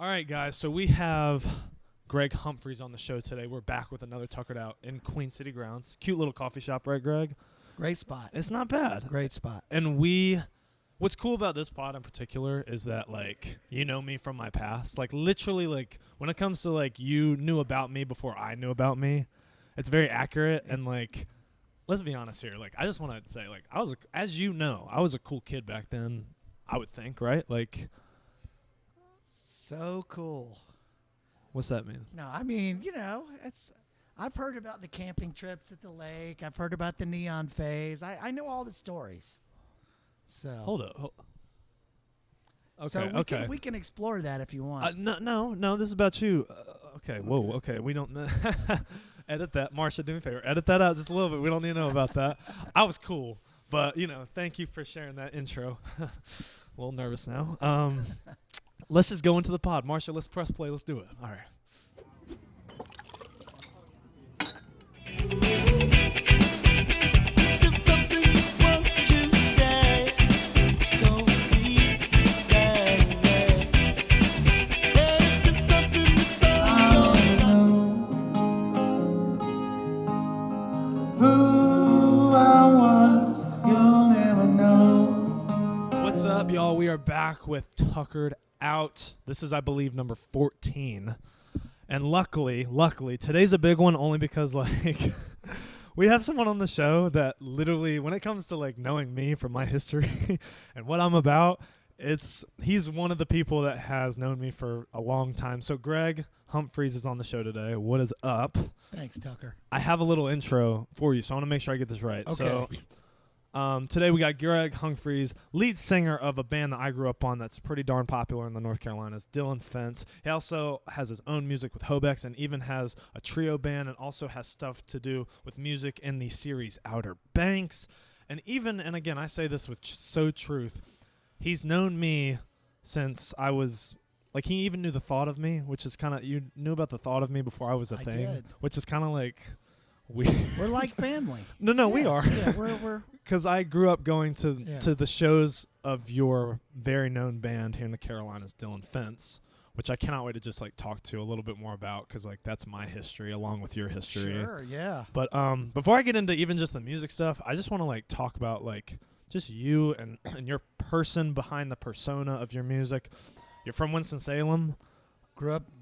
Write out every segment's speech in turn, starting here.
All right, guys. So we have Greg Humphreys on the show today. We're back with another Tukr'D Out in Queen City grounds. Cute little coffee shop, right, Greg? Great spot. It's not bad. Great spot. And what's cool about this pod in particular is that, like, you know me from my past. Like, literally, like, when it comes to, like, you knew about me before I knew about me, it's very accurate. And, like, let's be honest here. Like, I just want to say, like, as you know, I was a cool kid back then, I would think, right? Like, so cool. What's that mean? No, I mean, I've heard about the camping trips at the lake. I've heard about the neon phase. I know all the stories. So Hold up. Okay, so we can explore that if you want. No. This is about you. Okay. Whoa. Okay. We don't edit that. Marsha, do me a favor. Edit that out just a little bit. We don't need to know about that. I was cool, but thank you for sharing that intro. A little nervous now. Let's just go into the pod. Marsha, let's press play. Let's do it. All right. What's up, y'all? We are back with Tukr'D Out. This is, I believe, number 14. And luckily, today's a big one only because, like, we have someone on the show that literally, when it comes to, like, knowing me from my history and what I'm about, he's one of the people that has known me for a long time. So Greg Humphreys is on the show today. What is up? Thanks, Tucker. I have a little intro for you, so I want to make sure I get this right. Okay. So, today we got Greg Humphreys, lead singer of a band that I grew up on that's pretty darn popular in the North Carolinas, Dillon. He also has his own music with Hobex and even has a trio band and also has stuff to do with music in the series Outer Banks. And again, I say this with so truth, he's known me since I was, like, he even knew the thought of me, which is kind of, you knew about the thought of me before I was a thing. Did. Which is kind of like, we're like family. No, we are. Yeah, we're because I grew up going to the shows of your very known band here in the Carolinas, Dillon, which I cannot wait to just, like, talk to a little bit more about because, like, that's my history along with your history. Sure, yeah. But before I get into even just the music stuff, I just want to, like, talk about, like, just you and your person behind the persona of your music. You're from Winston Salem.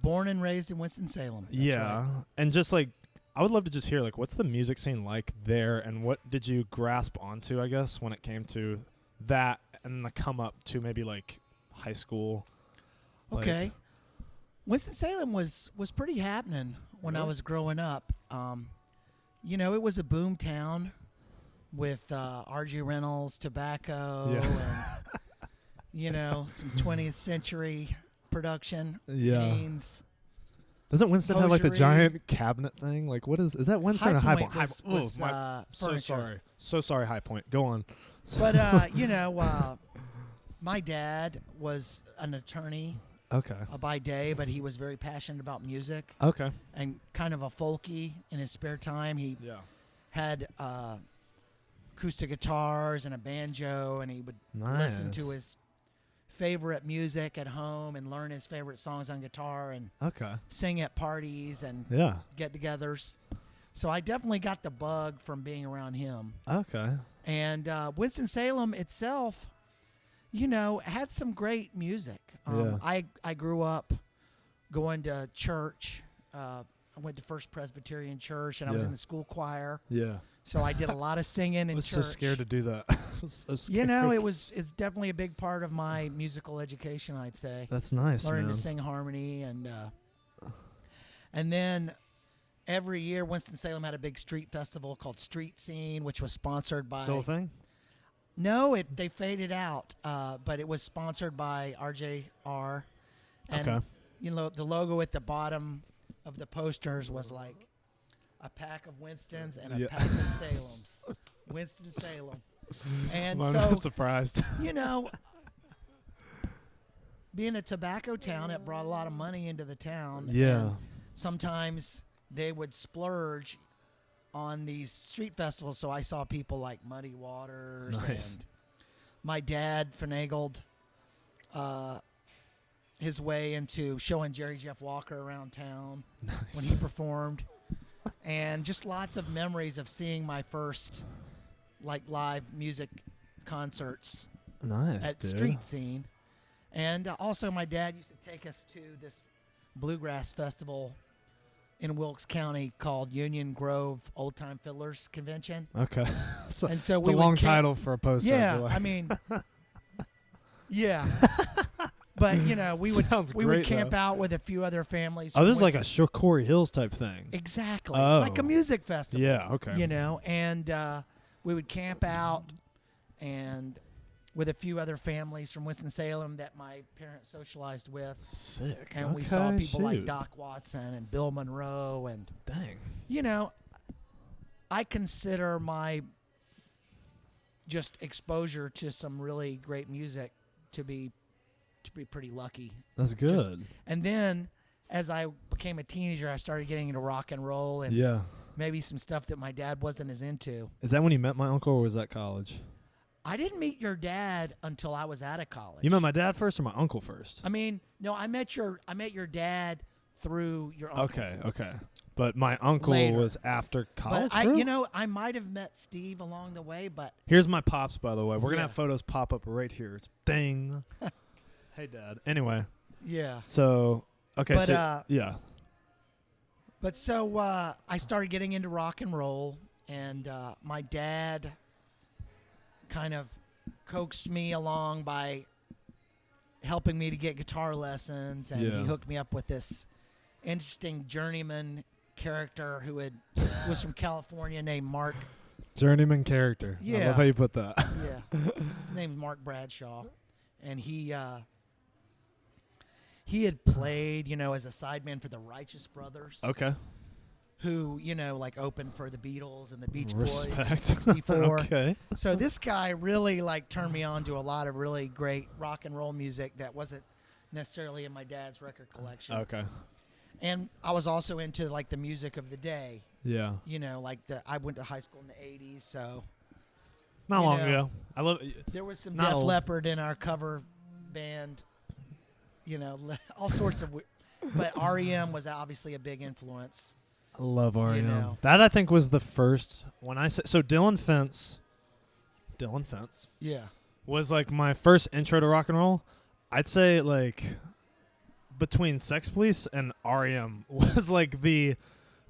Born and raised in Winston Salem. That's right. And just, like, I would love to just hear, like, what's the music scene like there, and what did you grasp onto, I guess, when it came to that and the come up to maybe, like, high school? Okay. Like, Winston Salem was pretty happening when I was growing up. It was a boom town with R.G. Reynolds, tobacco, and, some 20th century production. Haynes. Doesn't Winston have, like, the Hosiery. giant cabinet thing? Like, what is that Winston or High Point? So sorry, High Point. Go on. But, my dad was an attorney by day, but he was very passionate about music. Okay. And kind of a folky in his spare time. He had acoustic guitars and a banjo, and he would listen to his favorite music at home and learn his favorite songs on guitar and sing at parties and get-togethers. So I definitely got the bug from being around him. Okay. And Winston-Salem itself, had some great music. I grew up going to church. I went to First Presbyterian Church, and I was in the school choir. Yeah. So I did a lot of singing in church. I was so scared to do that. So scared. It's definitely a big part of my musical education, I'd say. That's nice, Learning man. to sing harmony. And then every year, Winston-Salem had a big street festival called Street Scene, which was sponsored by... Still a thing? No, they faded out, but it was sponsored by RJR. And, the logo at the bottom of the posters was like a pack of Winstons and a pack of Salems. Winston-Salem. And I'm so, not surprised. Being a tobacco town, it brought a lot of money into the town. Yeah. And sometimes they would splurge on these street festivals, so I saw people like Muddy Waters. Nice. And my dad finagled his way into showing Jerry Jeff Walker around town Nice. when he performed, and just lots of memories of seeing my first like live music concerts Nice, at dude. Street Scene. And also my dad used to take us to this bluegrass festival in Wilkes County called Union Grove Old Time Fiddlers Convention. Okay. And so It's a we long would title for a poster. Yeah, I mean, yeah. But we Sounds would great, camp though. out with a few other families. Oh, from this is like a Winston- Corey Hills type thing. Exactly. Oh. Like a music festival. Yeah, okay. And we would camp out and with a few other families from Winston Salem that my parents socialized with. Sick. And okay, we saw people like shoot. Doc Watson and Bill Monroe. And, Dang. I consider my just exposure to some really great music to be pretty lucky. That's good. And then as I became a teenager, I started getting into rock and roll and Yeah. maybe some stuff that my dad wasn't as into. Is that when you met my uncle, or was that college? I didn't meet your dad until I was out of college. You met my dad first or my uncle first? I mean, no, I met your dad through your uncle. Okay. But my uncle Later. was after college. But bro? I might have met Steve along the way, but Here's my pops, by the way. We're gonna Yeah. have photos pop up right here. It's ding. Hey, Dad. Anyway, yeah. so okay, But, so yeah. But so I started getting into rock and roll, and my dad kind of coaxed me along by helping me to get guitar lessons, and Yeah. he hooked me up with this interesting journeyman character who was from California named Mark. Journeyman character. I Yeah. love how you put that. Yeah, his name's Mark Bradshaw, and he had played, as a sideman for the Righteous Brothers. Okay. Who, like opened for the Beatles and the Beach Respect. Boys before. Okay. So this guy really turned me on to a lot of really great rock and roll music that wasn't necessarily in my dad's record collection. Okay. And I was also into the music of the day. Yeah. I went to high school in the 80s, so Not you long know, ago. I love. there was some Not Def old. Leppard in our cover band. All sorts of but REM was obviously a big influence. I love REM. know. That I think was the first when I said so. Dillon Fence Yeah. was my first intro to rock and roll. I'd say between Sex Police and REM was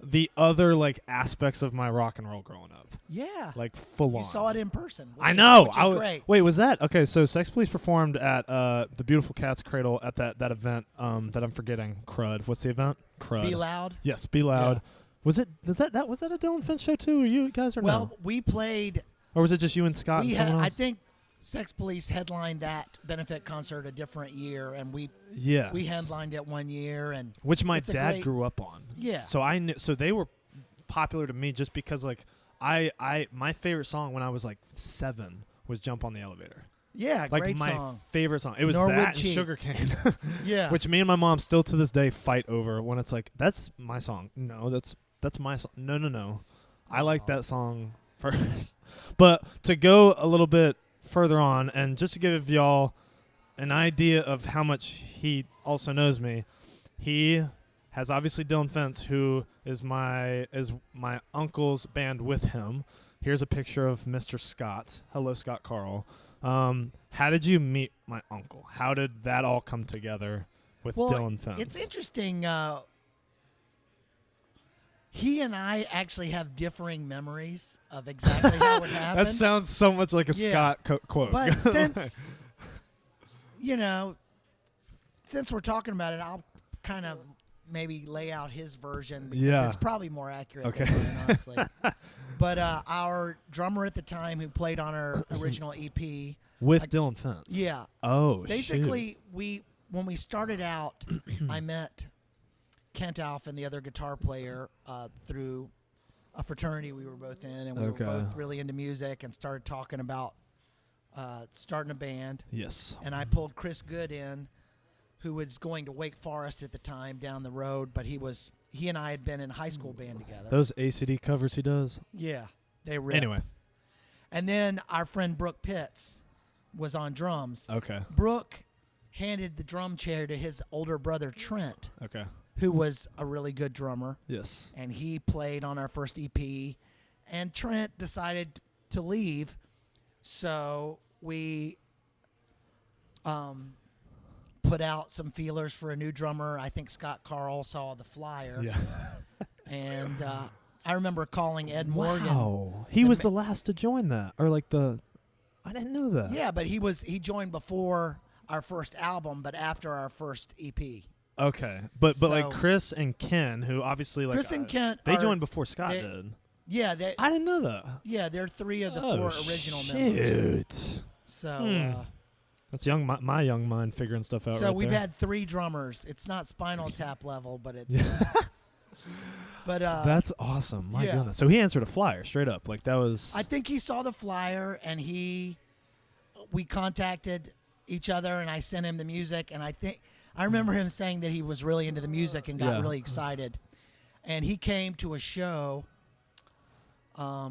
the other aspects of my rock and roll growing up. Yeah. Full on. You saw it in person. I know. Which is great. Wait, was that okay? So Sex Police performed at the Beautiful Cat's Cradle at that event that I'm forgetting. Crud. What's the event? Crud. Be Loud. Yes, Be Loud. Yeah. Was that a Dillon Fence show too? Or you guys are Well, no? we played. Or was it just you and Scott? And someone I else? think Sex Police headlined that benefit concert a different year, and we headlined it one year, and which my it's a dad great- grew up on. Yeah. So I knew. So they were popular to me just because my favorite song when I was 7 was Jump on the Elevator. Yeah, great my song. favorite song. It was Norwood that and Cheek. Sugarcane. Yeah. Which me and my mom still to this day fight over when it's that's my song. No, that's my song. No. I like that song first. But to go a little bit further on and just to give y'all an idea of how much he also knows me, he has obviously Dillon Fence, who is my uncle's band with him. Here's a picture of Mr. Scott. Hello, Scott Carl. How did you meet my uncle? How did that all come together with Dillon Fence? It's interesting. He and I actually have differing memories of exactly how it happened. That sounds so much like a Yeah. Scott quote. But since since we're talking about it, I'll kind of maybe lay out his version because Yeah. it's probably more accurate Okay. than mine, honestly. But our drummer at the time who played on our original EP, with Dillon Fence. yeah, Oh, basically when we started out, I met Kent Alf and the other guitar player through a fraternity we were both in, and we Okay. were both really into music and started talking about starting a band. Yes. And I pulled Chris Good in, who was going to Wake Forest at the time down the road, but he and I had been in a high school band together. Those ACD covers he does. Yeah, they rip. Anyway. And then our friend Brooke Pitts was on drums. Okay. Brooke handed the drum chair to his older brother Trent, Okay. who was a really good drummer. Yes. And he played on our first EP. And Trent decided to leave, so we put out some feelers for a new drummer. I think Scott Carl saw the flyer. Yeah. And I remember calling Ed Morgan. Wow. He was the last to join that, or like I didn't know that. Yeah, but he joined before our first album, but after our first EP. Okay, but So- like Chris and Ken, who obviously like Chris and Kent they are- joined before Scott did. Yeah, I didn't know that. yeah, they're 3 of the Oh, 4 original members. shoot. So That's my young mind figuring stuff out. so right we've there. had 3 drummers. It's not Spinal Tap level, but it's but That's awesome. My yeah. goodness. So he answered a flyer straight up. Like that was. I think he saw the flyer and we contacted each other and I sent him the music and I remember him saying that he was really into the music and got really excited. And he came to a show. I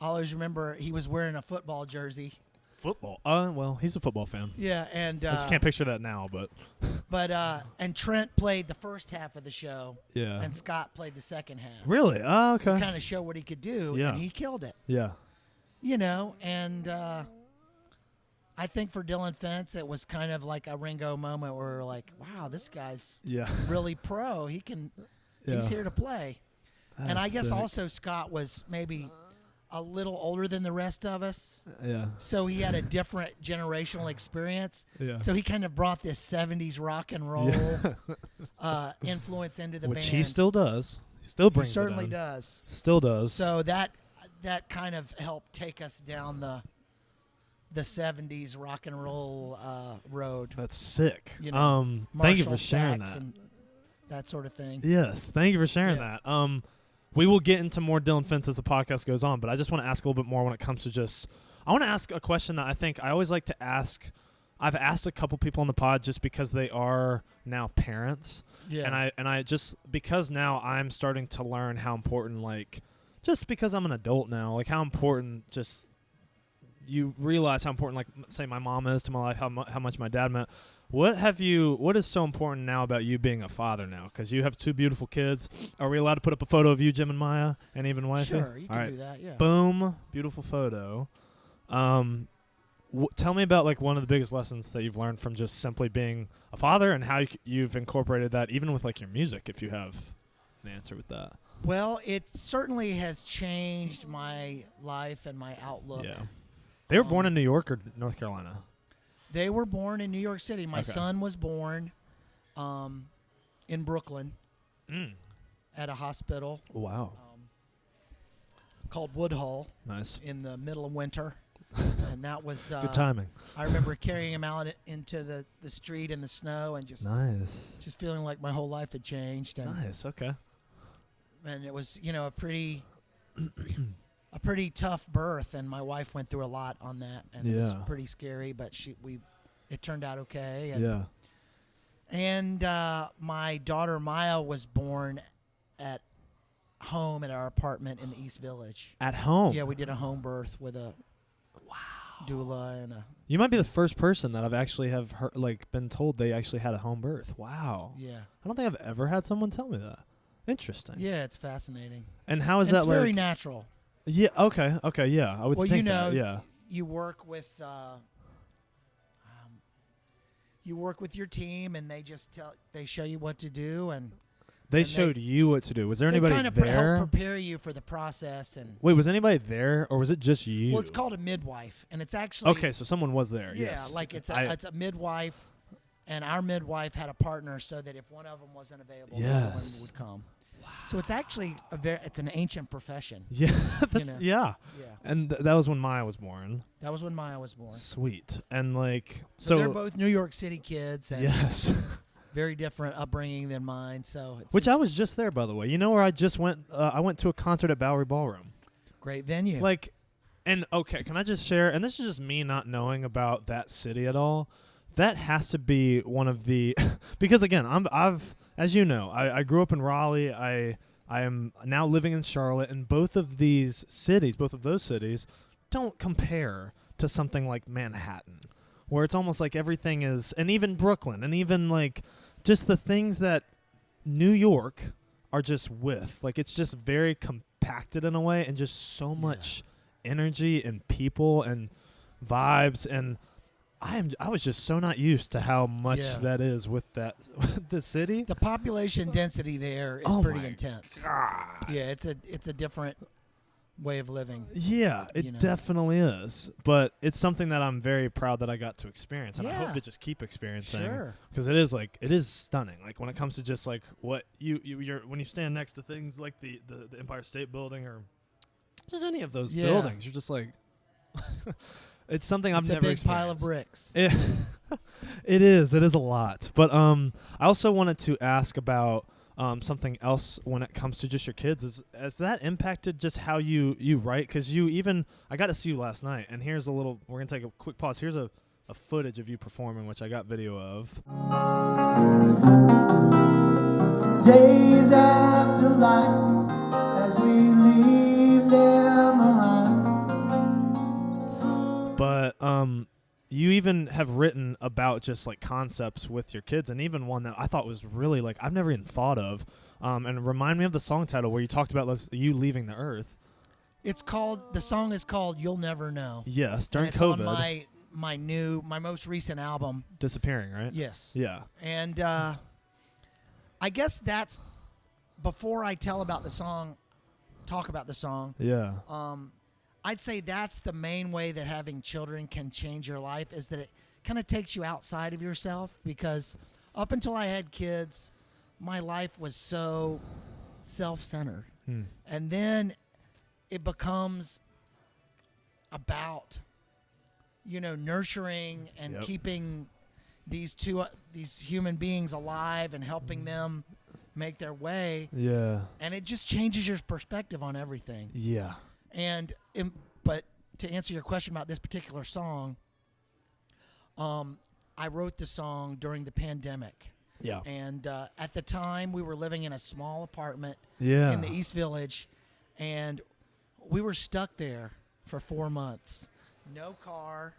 always remember he was wearing a football jersey. Football. Well, he's a football fan. Yeah, and I just can't picture that now, but. And Trent played the first half of the show. Yeah. And Scott played the second half. Really? Oh, okay. Kind of show what he could do, Yeah. and he killed it. Yeah. You know, and I think for Dillon Fence, it was kind of like a Ringo moment where we're like, wow, this guy's Yeah. really pro. He's Yeah. here to play. And I That's guess sick. also Scott was maybe a little older than the rest of us. Yeah. So he had a different generational experience. Yeah. So he kind of brought this 70s rock and roll influence into the Which band. he still does. He still He brings certainly it in. does. Still does. So that kind of helped take us down the 70s rock and roll road. That's sick. You know, Thank you Marshall for sharing stacks that. and that sort of thing. Yes, thank you for sharing Yeah. that. We will get into more Dillon Fence as the podcast goes on, but I just want to ask a little bit more when it comes to just. I want to ask a question that I think I always like to ask. I've asked a couple people on the pod just because they are now parents, Yeah. and I just because now I'm starting to learn how important, like, just because I'm an adult now, like how important just you realize how important, like, say my mom is to my life, how much my dad meant. What is so important now about you being a father now? Because you have 2 beautiful kids. Are we allowed to put up a photo of you, Jim and Maya, and even wifey? Sure, you All can right. do that, yeah. Boom. Beautiful photo. Tell me about, like, one of the biggest lessons that you've learned from just simply being a father and how you've incorporated that even with, like, your music, if you have an answer with that. Well, it certainly has changed my life and my outlook. Yeah. They were born in New York or North Carolina? They were born in New York City. My Okay. son was born in Brooklyn at a hospital Wow. called Woodhull Nice. in the middle of winter. And that was Good timing. I remember carrying him out into the street in the snow and just feeling like my whole life had changed. And, Nice. Okay. and it was, a pretty tough birth, and my wife went through a lot on that, and it was Yeah. pretty scary, but it turned out okay. And, Yeah. And my daughter Maya was born at home at our apartment in the East Village. At home. Yeah, we did a home birth with a doula and a You might be the first person that I've actually been told they actually had a home birth. Wow. yeah. I don't think I've ever had someone tell me that. Interesting. Yeah, it's fascinating. And how is And that it's like? very natural. Yeah. Okay. Okay. Yeah. I would Well, think that. Yeah. you work with your team, and they show you what to do, and They and showed you what to do. Was there they anybody kind of there? help prepare you for the process. And Wait, was anybody there, or was it just you? well, it's called a midwife, and it's actually Okay, so someone was there. yeah, Yes. like it's a midwife, and our midwife had a partner so that if one of them wasn't available, the other one Yes. would come. Wow. So it's actually it's an ancient profession. Yeah. That's yeah. Yeah. And that was when Maya was born. That was when Maya was born. Sweet. And like So they're both New York City kids, and yes. very different upbringing than mine. So it's Which I was just there, by the way. You know where I just went? I went to a concert at Bowery Ballroom. great venue. Like, and okay, can I just share? And this is just me not knowing about that city at all. That has to be one of the because again, I've as you know, I grew up in Raleigh. I am now living in Charlotte, and both of those cities, don't compare to something like Manhattan where it's almost like everything is, and even Brooklyn, and even like just the things that New York are just with. Like it's just very compacted in a way, and just so much energy and people and vibes, and I was just so not used to how much that is with that the city. The population density there is pretty intense. God. Yeah, it's a different way of living. Yeah, it definitely is. But it's something that I'm very proud that I got to experience, and I hope to just keep experiencing. Sure. Because it is stunning. Like when it comes to just like what you're when you stand next to things like the Empire State Building or just any of those buildings, you're just like. It's something I've never experienced. It's a big pile of bricks. It is a lot. But I also wanted to ask about something else when it comes to just your kids. Has that impacted just how you write? Because I got to see you last night, and here's we're going to take a quick pause. Here's a footage of you performing, which I got video of. Days after life, as we leave them behind. But you even have written about just like concepts with your kids, and even one that I thought was really like I've never even thought of. And remind me of the song title where you talked about you leaving the earth. The song is called "You'll Never Know." Yes, during and it's COVID. On my most recent album, Disappearing, right? Yes. Yeah. And I guess that's before I talk about the song. Yeah. I'd say that's the main way that having children can change your life, is that it kind of takes you outside of yourself, because up until I had kids, my life was so self-centered. And then it becomes about, nurturing and keeping these human beings alive and helping them make their way. Yeah. And it just changes your perspective on everything. Yeah. But to answer your question about this particular song, I wrote the song during the pandemic. Yeah. And at the time, we were living in a small apartment in the East Village, and we were stuck there for 4 months. No car,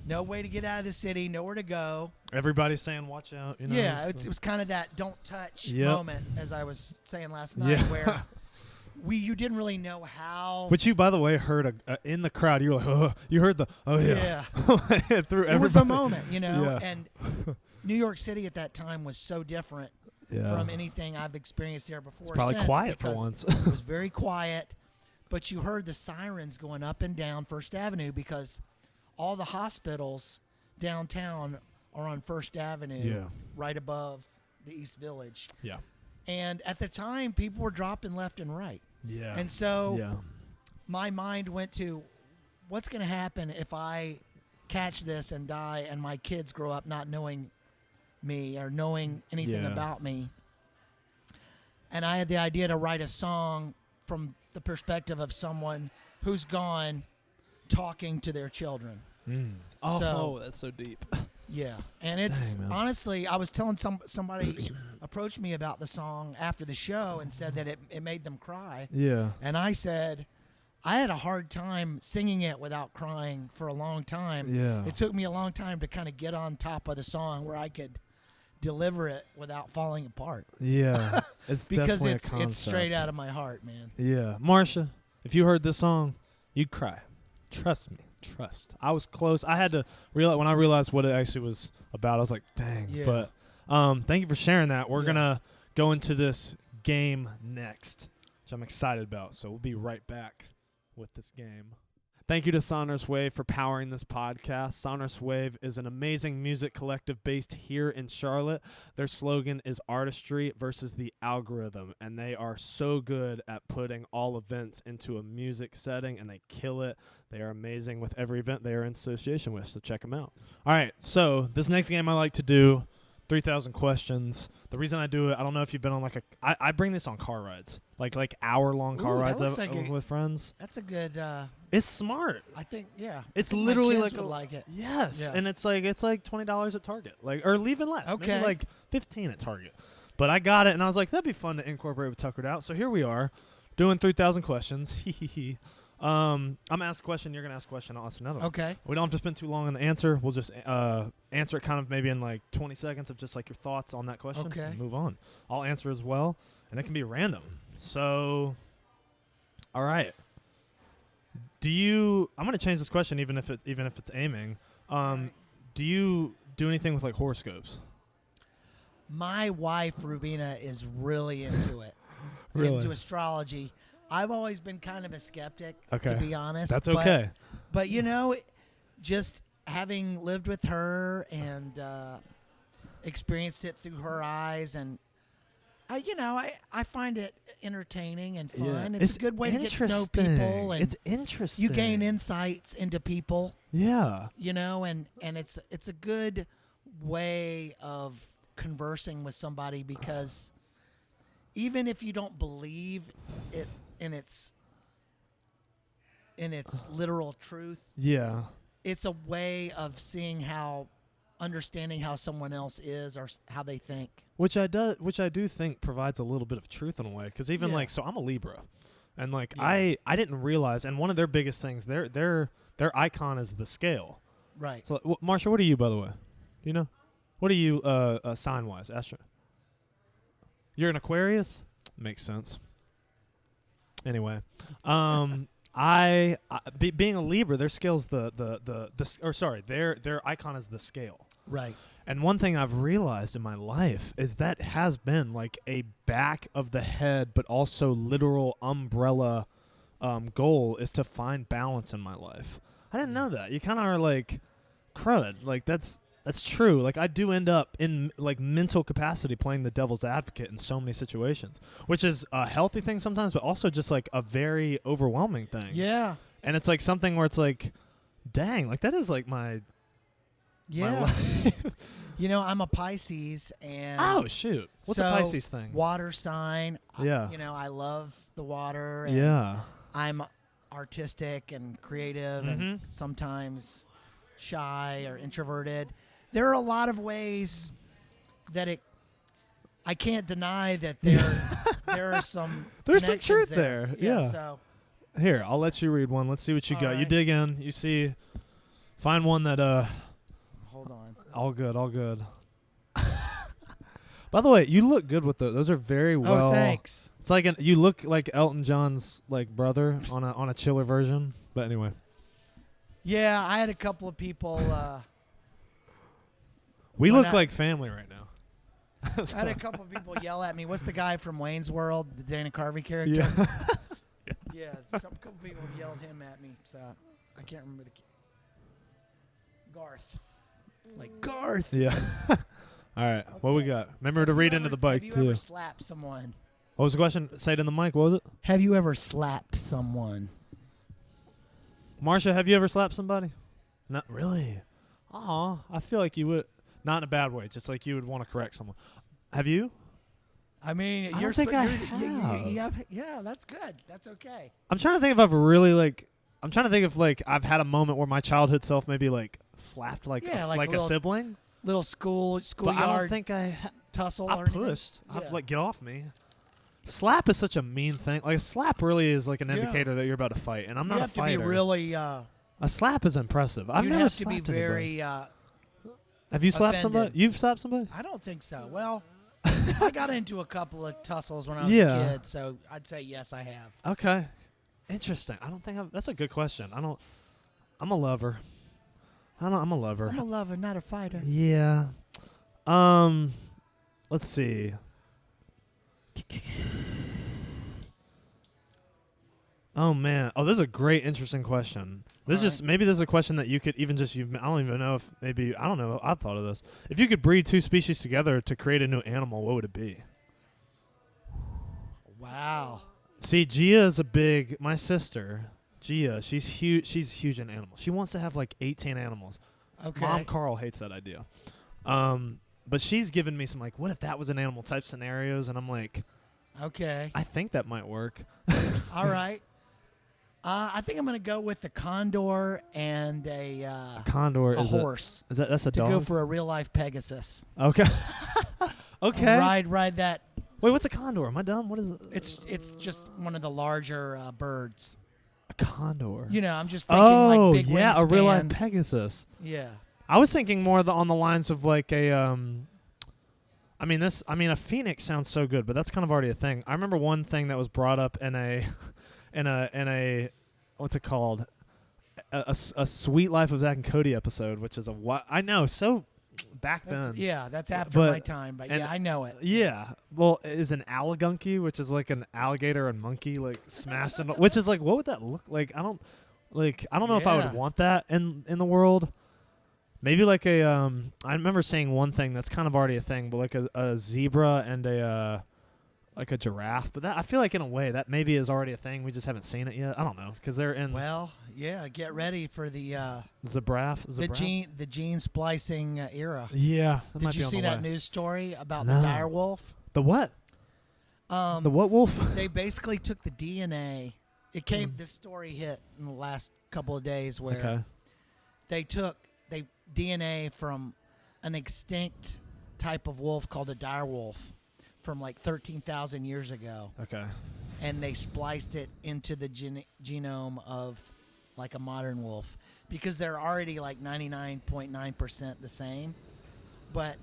no way to get out of the city, nowhere to go. Everybody's saying, watch out. Yeah, it was kind of that don't touch moment, as I was saying last night, where you didn't really know how. But you, by the way, heard in the crowd, you were like, oh, you heard the, oh, yeah. Through it was a moment, and New York City at that time was so different from anything I've experienced there before. It's probably quiet for once. It was very quiet, but you heard the sirens going up and down First Avenue, because all the hospitals downtown are on First Avenue, right above the East Village. Yeah. And at the time, people were dropping left and right. Yeah. And so my mind went to, what's going to happen if I catch this and die and my kids grow up not knowing me or knowing anything about me? And I had the idea to write a song from the perspective of someone who's gone talking to their children. Oh, that's so deep. Yeah, and it's honestly, I was telling somebody approached me about the song after the show and said that it made them cry. Yeah. And I said, I had a hard time singing it without crying for a long time. Yeah. It took me a long time to kind of get on top of the song where I could deliver it without falling apart. Yeah. It's because definitely a concept. It's straight out of my heart, man. Yeah. Marsha, if you heard this song, you'd cry. Trust me. I was close. I had to realize when I realized what it actually was about. I was like, "Dang!" Yeah. But thank you for sharing that. We're gonna go into this game next, which I'm excited about. So we'll be right back with this game. Thank you to Sonorous Wave for powering this podcast. Sonorous Wave is an amazing music collective based here in Charlotte. Their slogan is artistry versus the algorithm, and they are so good at putting all events into a music setting, and they kill it. They are amazing with every event they are in association with, so check them out. All right, so this next game I like to do, 3,000 questions. The reason I do it, I don't know if you've been on I bring this on car rides, like hour-long car rides with friends. That's a good. It's smart. I think, it's literally my kids would like it. Yes, and it's like $20 at Target, or even less. Okay, maybe like $15 at Target. But I got it, and I was like, that'd be fun to incorporate with Tukr'D Out. So here we are, doing 3,000 questions. I'm gonna ask a question. You're gonna ask a question. I'll ask another one. Okay. We don't have to spend too long on the answer. We'll just answer it kind of maybe in like 20 seconds of just like your thoughts on that question. Okay. And move on. I'll answer as well, and it can be random. So, all right. I'm gonna change this question even if it's aiming. Do you do anything with like horoscopes? My wife Rubina is really into it. Really? Into astrology. I've always been kind of a skeptic, Okay. to be honest. That's okay. But you know, just having lived with her and experienced it through her eyes, and I find it entertaining and fun. Yeah. It's a good way to get to know people, and it's interesting. you gain insights into people. Yeah. And it's a good way of conversing with somebody, because even if you don't believe it in its literal truth, Yeah. it's a way of understanding how someone else is or how they think. Which I do think provides a little bit of truth in a way, because even Yeah. so I'm a Libra, and like Yeah. I didn't realize, and one of their biggest things, their icon is the scale. Right. So Marsha, what are you, by the way? Do you know? What are you sign wise, Astro? You're an Aquarius. Makes sense. Anyway, being a Libra, their scale's their icon is the scale. Right. And one thing I've realized in my life is that has been like a back of the head, but also literal umbrella goal is to find balance in my life. I didn't know that. You kind of are like, crud. Like that's true. Like I do end up in like mental capacity playing the devil's advocate in so many situations, which is a healthy thing sometimes, but also just like a very overwhelming thing. Yeah. And it's like something where it's like, dang, like that is like my life. I'm a Pisces, and oh shoot, what's a Pisces thing? Water sign. Yeah. I love the water. And Yeah. I'm artistic and creative, and sometimes shy or introverted. There are a lot of ways that I can't deny that there are some There's some truth there. Yeah. So Here, I'll let you read one. Let's see what you got. right. You dig in. You see, find one that hold on. all good. By the way, you look good with those. Are very well. Oh, thanks. It's like you look like Elton John's like brother on a chiller version. But anyway. Yeah, I had a couple of people. We look like family right now. I had a couple of people yell at me. What's the guy from Wayne's World, the Dana Carvey character? Yeah. Yeah, couple people yelled him at me. So I can't remember Garth. Like Garth. Yeah. All right. What we got? Remember to read into the bike too. too. Have you ever slapped someone? What was the question? Say it in the mic. What was it? Have you ever slapped someone? Marsha, have you ever slapped somebody? Not really. Aw, I feel like you would. Not in a bad way. Just like you would want to correct someone. Have you? I mean, I don't think I have. Yeah, that's good. That's okay. I'm trying to think if I've really like. I'm trying to think if like I've had a moment where my childhood self maybe like slapped like a sibling. Little schoolyard. But I don't think I tussle. I or anything? pushed. Yeah. I've like get off me. Slap is such a mean thing. Like a slap really is like an indicator that you're about to fight, and I'm not a fighter. You have to be really. A slap is impressive. I've never have to slapped be very. anybody. Have you slapped somebody? You've slapped somebody? I don't think so. Well, I got into a couple of tussles when I was a kid, so I'd say yes, I have. Okay. Interesting. I don't think that's a good question. I'm a lover. I'm a lover. I'm a lover, not a fighter. Yeah. Let's see. Oh man. Oh, this is a great, interesting question. This is maybe this is a question that you could even just I don't even know if maybe I don't know. I thought of this. If you could breed two species together to create a new animal, what would it be? Wow. See, Gia is my sister, Gia, she's huge. She's huge in animals. She wants to have like 18 animals. Okay. Mom Carl hates that idea. But she's given me some like, what if that was an animal type scenarios? And I'm like, okay. I think that might work. All right. I think I'm going to go with the condor and a horse. That's a dog? To go for a real life Pegasus. Okay. Okay. Ride that. Wait, what's a condor? Am I dumb? What is it? It's just one of the larger birds. A Condor. You know, I'm just thinking like big wingspan. A real life Pegasus. Yeah. I was thinking more on the lines of like a a phoenix sounds so good, but that's kind of already a thing. I remember one thing that was brought up in a what's it called? A Sweet Life of Zach and Cody episode, which is I know, so back then. Yeah, that's after my time, but yeah, I know it. Yeah. Well, is an alligunky, which is like an alligator and monkey like smashed in, which is like, what would that look like? I don't know if I would want that in the world. Maybe like a I remember saying one thing that's kind of already a thing, but like a zebra and a like a giraffe. But that, I feel like in a way that maybe is already a thing. We just haven't seen it yet. I don't know, because they're in. Well, yeah, get ready for the the gene splicing era. Yeah. Did you see that news story about the dire wolf? The what? The what wolf? They basically took the DNA. It came. This story hit in the last couple of days where they took DNA from an extinct type of wolf called a dire wolf from like 13,000 years ago. Okay. And they spliced it into the genome of like a modern wolf because they're already like 99.9% the same. But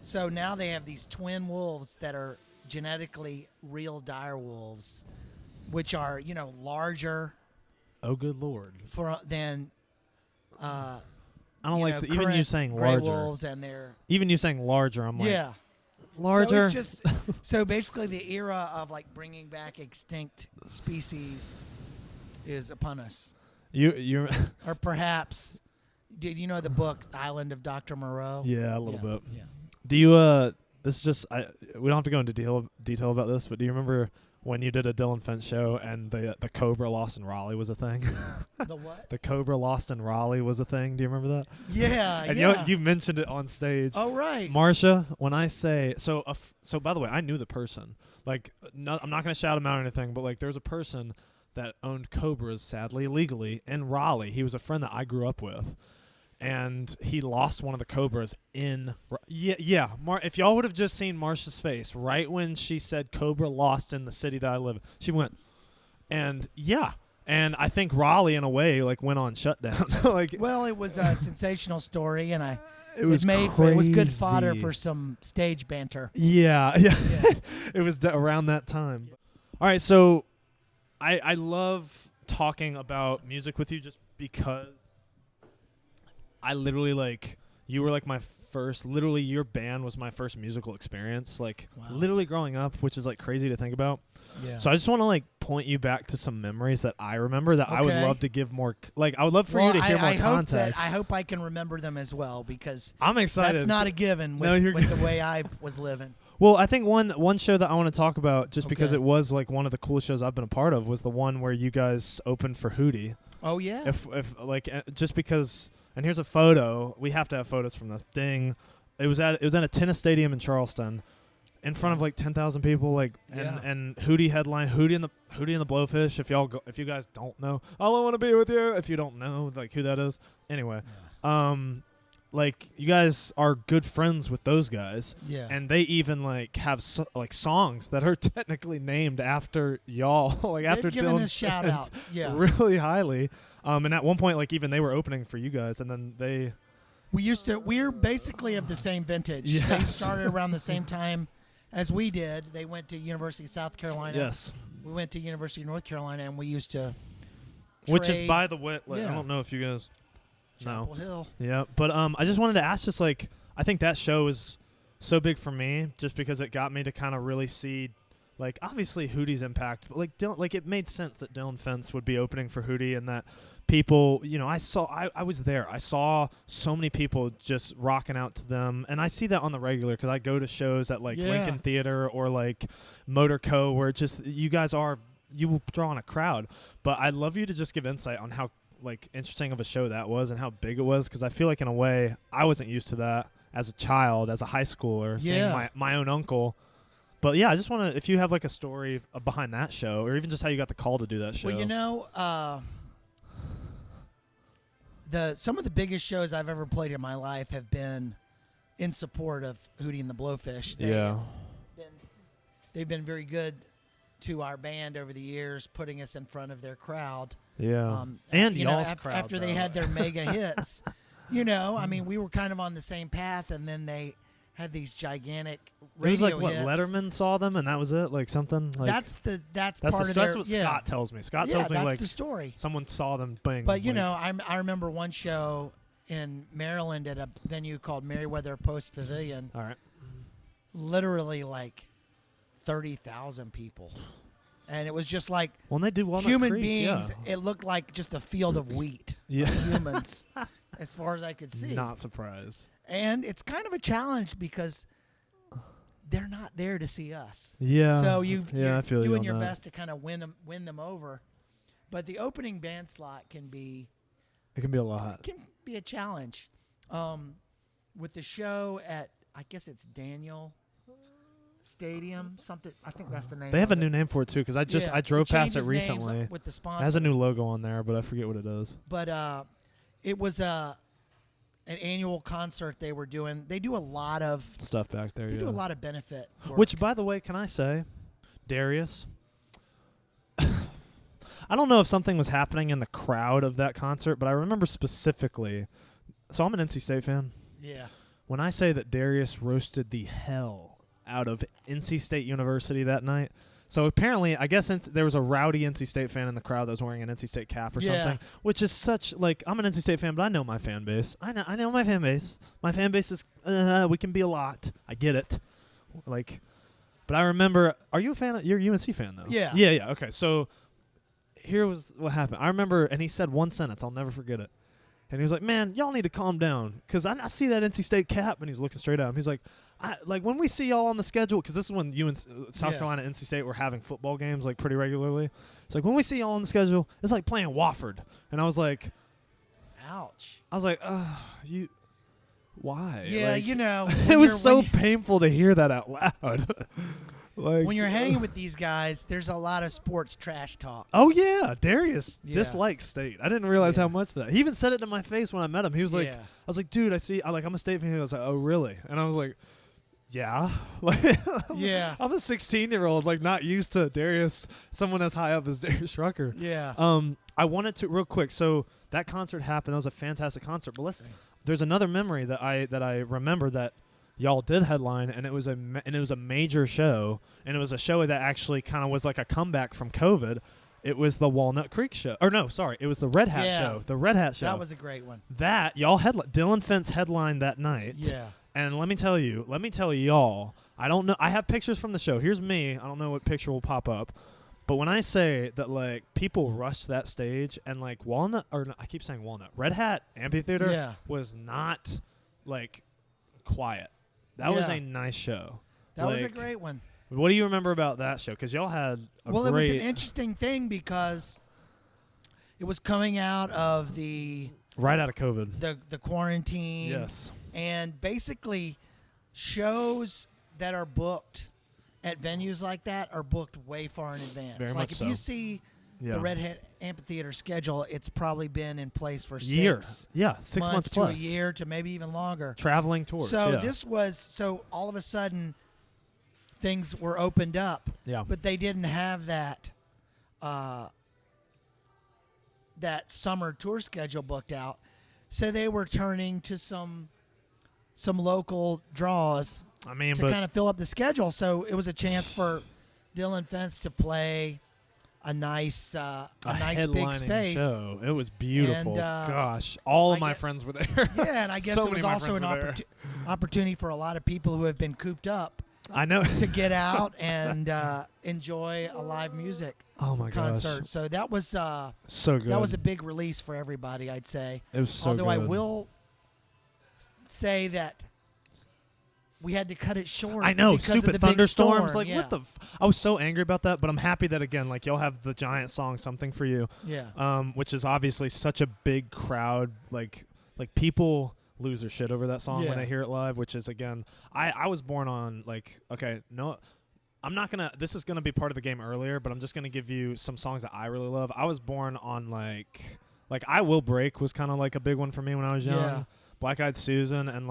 so now they have these twin wolves that are genetically real dire wolves, which are, you know, larger. Oh, good Lord. Than I don't like even you saying larger. Wolves and their even you saying larger. I'm like larger. So, it's just, so basically, the era of like bringing back extinct species is upon us. You or perhaps did you know the book Island of Dr. Moreau? Yeah, a little bit. Yeah. Do you This is just we don't have to go into detail about this, but do you remember when you did a Dillon Fence show and the Cobra lost in Raleigh was a thing? The what? The Cobra lost in Raleigh was a thing. Do you remember that? Yeah, and you mentioned it on stage. Oh, right. Marsha, when I say so by the way, I knew the person. Like, no, I'm not going to shout him out or anything, but like, there's a person that owned Cobras, sadly, illegally in Raleigh. He was a friend that I grew up with. And he lost one of the Cobras in... Yeah. If y'all would have just seen Marsha's face right when she said Cobra lost in the city that I live in, she went, and yeah. And I think Raleigh, in a way, like went on shutdown. Well, it was a sensational story, and it was good fodder for some stage banter. Yeah. It was around that time. All right, so I love talking about music with you just because I literally, you were my first, literally your band was my first musical experience, literally growing up, which is crazy to think about. Yeah. So I just want to point you back to some memories that I remember that I would love to give more, I would love for you to hear more context. I hope I can remember them as well because I'm excited. That's not a given with the way I was living. Well, I think one show that I want to talk about, just because it was one of the coolest shows I've been a part of, was the one where you guys opened for Hootie. Oh yeah. If just because. And here's a photo. We have to have photos from this thing. It was at a tennis stadium in Charleston, in front of 10,000 people. And Hootie headline. Hootie and the Blowfish. If you guys don't know, all I want to be with you. If you don't know who that is, anyway, you guys are good friends with those guys. Yeah. And they even have songs that are technically named after y'all. After Dillon, shout outs. Yeah. Really highly. And at one point, even they were opening for you guys, and then we're basically of the same vintage. Yes. They started around the same time as we did. They went to University of South Carolina. Yes. We went to University of North Carolina, and we used to Which is, by the way, I don't know if you guys Chapel Hill. Yeah, but I just wanted to ask, I think that show is so big for me, just because it got me to kind of really see, obviously Hootie's impact, but Dillon, it made sense that Dillon Fence would be opening for Hootie, and that people, I was there. I saw so many people just rocking out to them, and I see that on the regular because I go to shows at Lincoln Theater or Motor Co, where just you guys you draw on a crowd. But I'd love you to just give insight on how interesting of a show that was and how big it was, because I feel in a way I wasn't used to that as a child, as a high schooler, seeing my own uncle. But yeah, I just want to, if you have a story behind that show, or even just how you got the call to do that show. Well, some of the biggest shows I've ever played in my life have been in support of Hootie and the Blowfish. They've been very good to our band over the years, putting us in front of their crowd. Yeah. And y'all's crowd. After they had their mega hits. I mean, we were kind of on the same path, and then they had these gigantic radio hits. It was like, what, Letterman saw them, and that was it? Like something? Like that's part of their... That's what Scott tells me. Scott tells me, that's like, the story. Someone saw them bang. But, I remember one show in Maryland at a venue called Merriweather Post Pavilion. All right. Literally, like, 30,000 people. And it was just like when they do human Creek, beings. It looked like just a field of wheat. Humans, as far as I could see. Not surprised. And it's kind of a challenge because they're not there to see us. Yeah. So you're doing your that. best to kind of win them over. But the opening band slot can be... It can be a lot. It can be a challenge. With the show at, I guess it's Daniel Stadium, something. I think that's the name. They have a new name for it too, because I drove past it recently. With the sponsor. It has a new logo on there, but I forget what it is. But it was an annual concert they were doing. They do a lot of stuff back there. They do a lot of benefit work. Which, by the way, can I say, Darius? I don't know if something was happening in the crowd of that concert, but I remember specifically. So I'm an NC State fan. Yeah. When I say that Darius roasted the hell out of NC State University that night. So apparently, I guess there was a rowdy NC State fan in the crowd that was wearing an NC State cap or something, which is such, like, I'm an NC State fan, but I know my fan base. I know my fan base. My fan base is, we can be a lot. I get it. Like, but I remember, are you a fan? You're a UNC fan, though. Yeah. Yeah. Okay, so here was what happened. I remember, and he said one sentence. I'll never forget it. And he was like, man, y'all need to calm down, because I see that NC State cap, and he's looking straight at him. He's like, like, when we see y'all on the schedule, because this is when South Carolina and NC State were having football games, like, pretty regularly. It's like, when we see y'all on the schedule, it's like playing Wofford. And I was like, ouch. I was like, why? Yeah, like, it was so painful to hear that out loud. Like, when you're hanging with these guys, there's a lot of sports trash talk. Oh, yeah. Darius dislikes State. I didn't realize how much of that. He even said it to my face when I met him. He was like, I was like, dude, I'm a State fan. He was like, oh, really? And I was like, yeah. Yeah. I'm a 16-year-old, like, not used to Darius, someone as high up as Darius Rucker. Yeah. I wanted to, real quick, so that concert happened. That was a fantastic concert. But there's another memory that I remember that y'all did headline, and it was a major show, and it was a show that actually kind of was like a comeback from COVID. It was the Walnut Creek show. Or no, sorry, it was the Red Hat show. The Red Hat show. That was a great one. That y'all Dillon Fence headlined that night. Yeah. And let me tell y'all, I don't know. I have pictures from the show. Here's me. I don't know what picture will pop up. But when I say that, like, people rushed that stage, and, like, I keep saying Walnut. Red Hat Amphitheater was not, like, quiet. That was a nice show. That was a great one. What do you remember about that show? Because y'all had it was an interesting thing because it was coming out of right out of COVID. The quarantine. Yes. And basically, shows that are booked at venues like that are booked way far in advance. Very like much if so. you see the Red Hat Amphitheater schedule, it's probably been in place for 6 months to plus. a year to maybe even longer. Traveling tours. So all of a sudden things were opened up. Yeah. But they didn't have that summer tour schedule booked out. So they were turning to some local draws to kind of fill up the schedule. So it was a chance for Dillon Fence to play a nice big space show. It was beautiful. And, gosh, all of my friends were there. Yeah, and I guess it was also an opportunity for a lot of people who have been cooped up. I know. To get out and enjoy a live music concert. Gosh. So that was so good. That was a big release for everybody, I'd say. It was so Although good. I will say that we had to cut it short. I know, because stupid of the thunderstorms. Big storm. What the? I was so angry about that, but I'm happy that again, like, y'all have the giant song "Something for You," which is obviously such a big crowd. Like people lose their shit over that song when they hear it live. Which is again, I was born on I'm not gonna. This is gonna be part of the game earlier, but I'm just gonna give you some songs that I really love. I was born on like "I Will Break" was kind of like a big one for me when I was young. Yeah. Black Eyed Susan and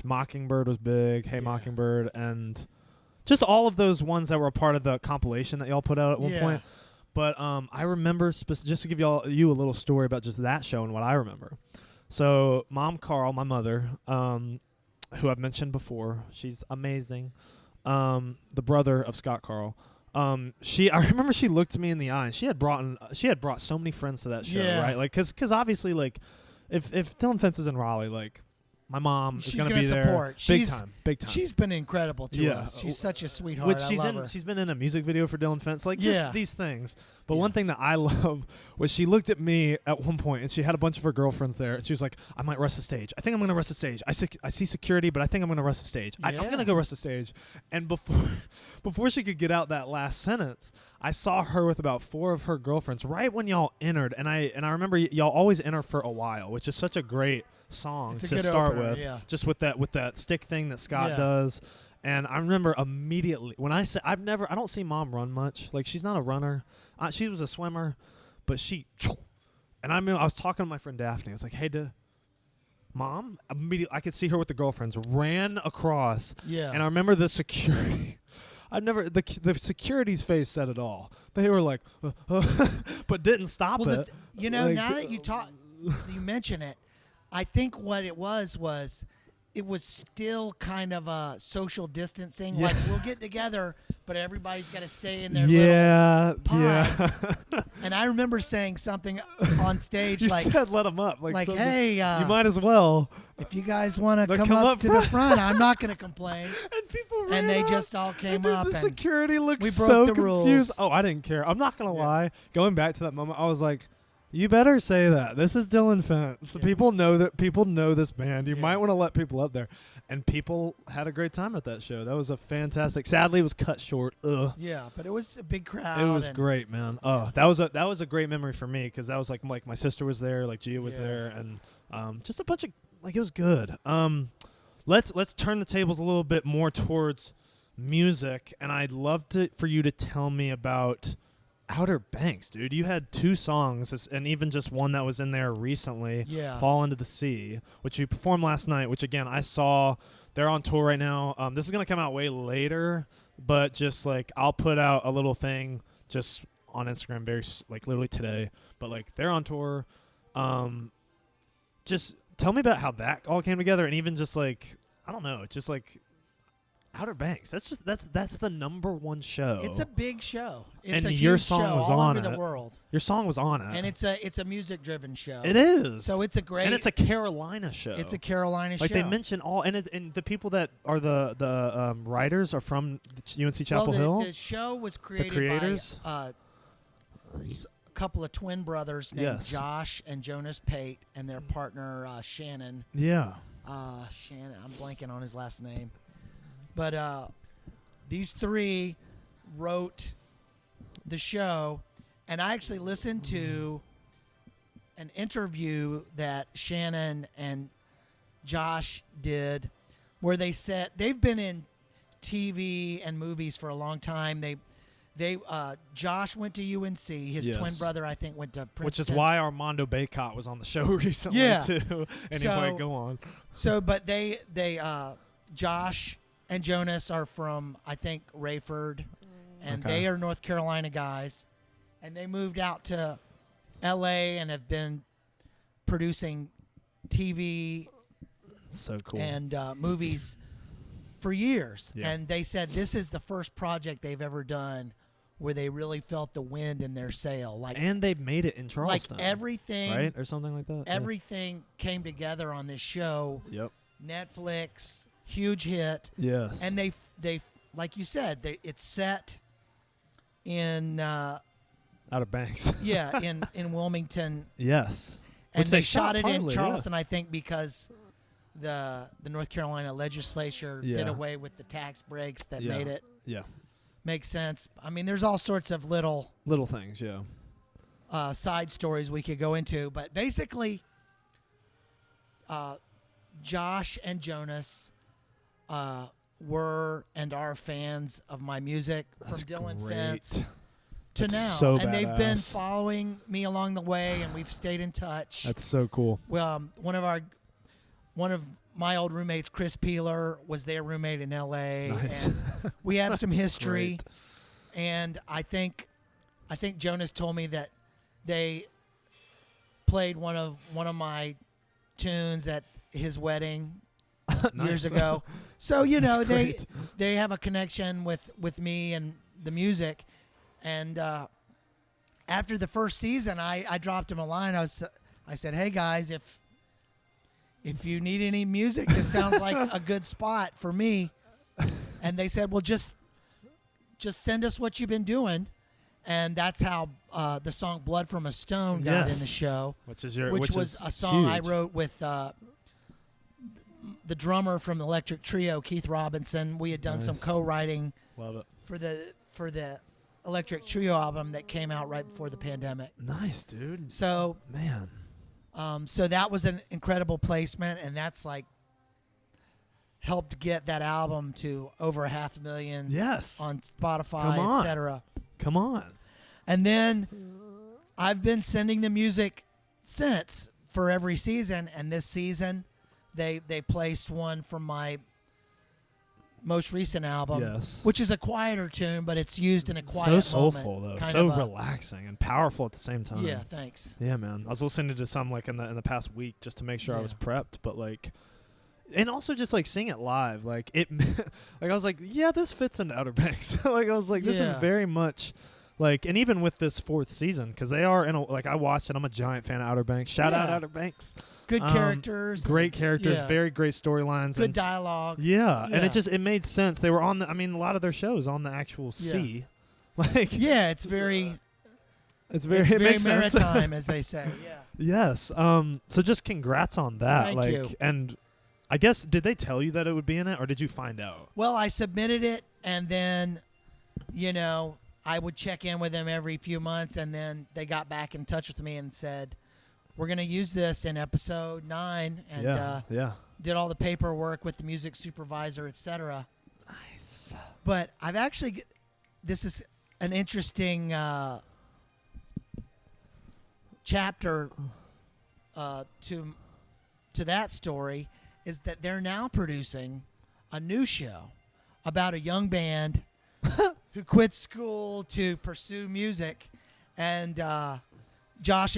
Mockingbird was big. Hey Mockingbird, and just all of those ones that were a part of the compilation that y'all put out at one point. But I remember, just to give you a little story about just that show and what I remember. So Mom Carl, my mother, who I've mentioned before, she's amazing. The brother of Scott Carl. I remember she looked me in the eye, and she had brought so many friends to that show, right? Like, cause obviously, like, if Dillon Fence is in Raleigh, like, my mom is going to be there. Big time. She's been incredible to us. She's such a sweetheart. She's been in a music video for Dillon Fence, like just these things. But one thing that I love was she looked at me at one point, and she had a bunch of her girlfriends there, and she was like, "I might rush the stage. I think I'm going to rush the stage. I see security, but I think I'm going to rush the stage. I'm going to go rush the stage." And before she could get out that last sentence, I saw her with about 4 of her girlfriends right when y'all entered, and I remember y'all always enter for a while, which is such a great song to start with, just with that stick thing that Scott does. And I remember immediately when I said I don't see Mom run much. Like, she's not a runner. She was a swimmer, but and I was talking to my friend Daphne. I was like, "Hey, Mom!" Immediately, I could see her with the girlfriends ran across. Yeah. And I remember the security. The security's face said it all. They were like, but didn't stop it. Now that you mention it, I think what it was it was still kind of a social distancing. Like, we'll get together, but everybody's got to stay in their little pod. And I remember saying something on stage, you like, said, "Let them up." Like, "Hey, you might as well. If you guys want to come up to the front, I'm not going to complain." And people ran and they up. just all came up. The security looked we broke so the confused. rules. Oh, I didn't care. I'm not going to lie. Going back to that moment, I was like, "You better say that. This is Dillon Fence. People know this band. You might want to let people up there." And people had a great time at that show. That was a fantastic. Sadly, it was cut short. Ugh. Yeah, but it was a big crowd. It was great, man. Oh, that was a great memory for me, because that was like my sister was there, like Gia was there, and just a bunch of, like, it was good. Let's turn the tables a little bit more towards music, and I'd love for you to tell me about Outer Banks, dude. You had 2 songs, and even just one that was in there recently, Fall Into the Sea, which you performed last night, which, again, I saw. They're on tour right now. This is going to come out way later, but just, like, I'll put out a little thing just on Instagram literally today. But, like, they're on tour. Just tell me about how that all came together, and even just, like, I don't know, just, like, Outer Banks. That's the #1 show. It's a big show. It's a your song show was all on over it. the world. Your song was on it. And it's a music driven show. It is. So it's a great. And it's a Carolina show. It's a Carolina show. Like, they mention all, and the people that are the writers are from UNC Chapel Hill. The show was created by a couple of twin brothers named Josh and Jonas Pate, and their partner Shannon. Yeah. Shannon. I'm blanking on his last name. But these 3 wrote the show, and I actually listened to an interview that Shannon and Josh did, where they said they've been in TV and movies for a long time. Josh went to UNC. His twin brother, I think, went to Princeton. Which is why Armando Baycott was on the show recently too. Anyway, go on. So, but they Josh and Jonas are from, I think, Rayford, and they are North Carolina guys, and they moved out to L.A. and have been producing TV and movies for years. Yeah. And they said this is the first project they've ever done where they really felt the wind in their sail. And they made it in Charleston. Like everything, right, or something like that. Everything came together on this show. Yep. Netflix. Huge hit. Yes. And they like you said, it's set in Outer Banks. Yeah, in Wilmington. Yes. And they shot it in Charleston, I think, because the North Carolina legislature did away with the tax breaks that made it make sense. I mean, there's all sorts of little things, side stories we could go into, but basically Josh and Jonas were and are fans of my music. From Dillon Fence to now. So and they've been following me along the way, and we've stayed in touch. That's so cool. Well, one of my old roommates, Chris Peeler, was their roommate in L.A. Nice. And we have some history. Great. And I think Jonas told me that they played one of my tunes at his wedding years ago. So they have a connection with me and the music. And after the first season, I dropped him a line. I said, "Hey guys, if you need any music, this sounds like a good spot for me." And they said, "Well, just send us what you've been doing." And that's how the song "Blood from a Stone" got in the show, which was a song huge. I wrote with the drummer from the Electric Trio, Keith Robinson. We had done some co-writing Love it. for the Electric Trio album that came out right before the pandemic. Nice, dude. So man, so that was an incredible placement, and that's like helped get that album to over 500,000 on Spotify, etc. Come on. And then I've been sending the music since for every season, and this season they placed one from my most recent album, which is a quieter tune, but it's used in a quiet moment. So soulful, though. So relaxing and powerful at the same time. Yeah, thanks. Yeah, man. I was listening to some like in the past week just to make sure I was prepped, but like, and also just like seeing it live, like it, like I was like, yeah, this fits into Outer Banks. Like I was like, this is very much like, and even with this 4th season, because they are in a, like I watched it. I'm a giant fan of Outer Banks. Shout out Outer Banks. Good characters. Great characters. Very great storylines. Good dialogue. Yeah, and it made sense. They were on a lot of their shows on the actual sea. Like it's very it makes maritime, sense. as they say. Yeah. Yes. So just congrats on that. Thank you. And I guess, did they tell you that it would be in it, or did you find out? Well, I submitted it, and then, I would check in with them every few months, and then they got back in touch with me and said, "We're going to use this in episode 9," and did all the paperwork with the music supervisor, etc. Nice. But I've actually, this is an interesting chapter to that story, is that they're now producing a new show about a young band who quit school to pursue music, and Josh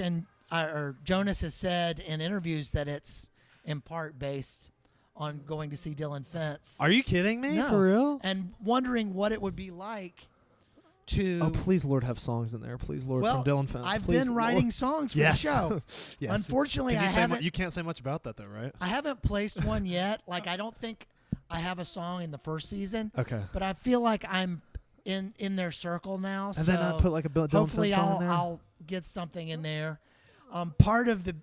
or Jonas has said in interviews that it's in part based on going to see Dillon Fence. Are you kidding me? No. For real? And wondering what it would be like to... Oh, please, Lord, have songs in there. Please, Lord, from Dillon Fence. I've please, been writing songs for the show. Yes. Unfortunately, I haven't... You can't say much about that, though, right? I haven't placed one yet. Like, I don't think I have a song in the first season. Okay. But I feel like I'm in their circle now. And then I put like a Dillon hopefully Fence song in there? I'll get something in there. Part of the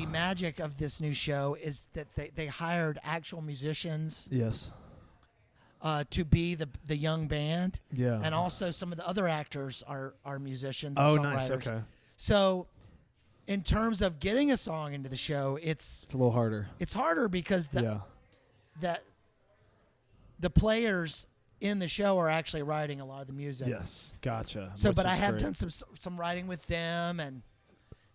magic of this new show is that they hired actual musicians. Yes. To be the young band. Yeah. And also some of the other actors are musicians. Oh, and nice. songwriters. Okay. So, in terms of getting a song into the show, it's a little harder. It's harder because the players in the show are actually writing a lot of the music. Yes, gotcha. So, but I have done some writing with them, and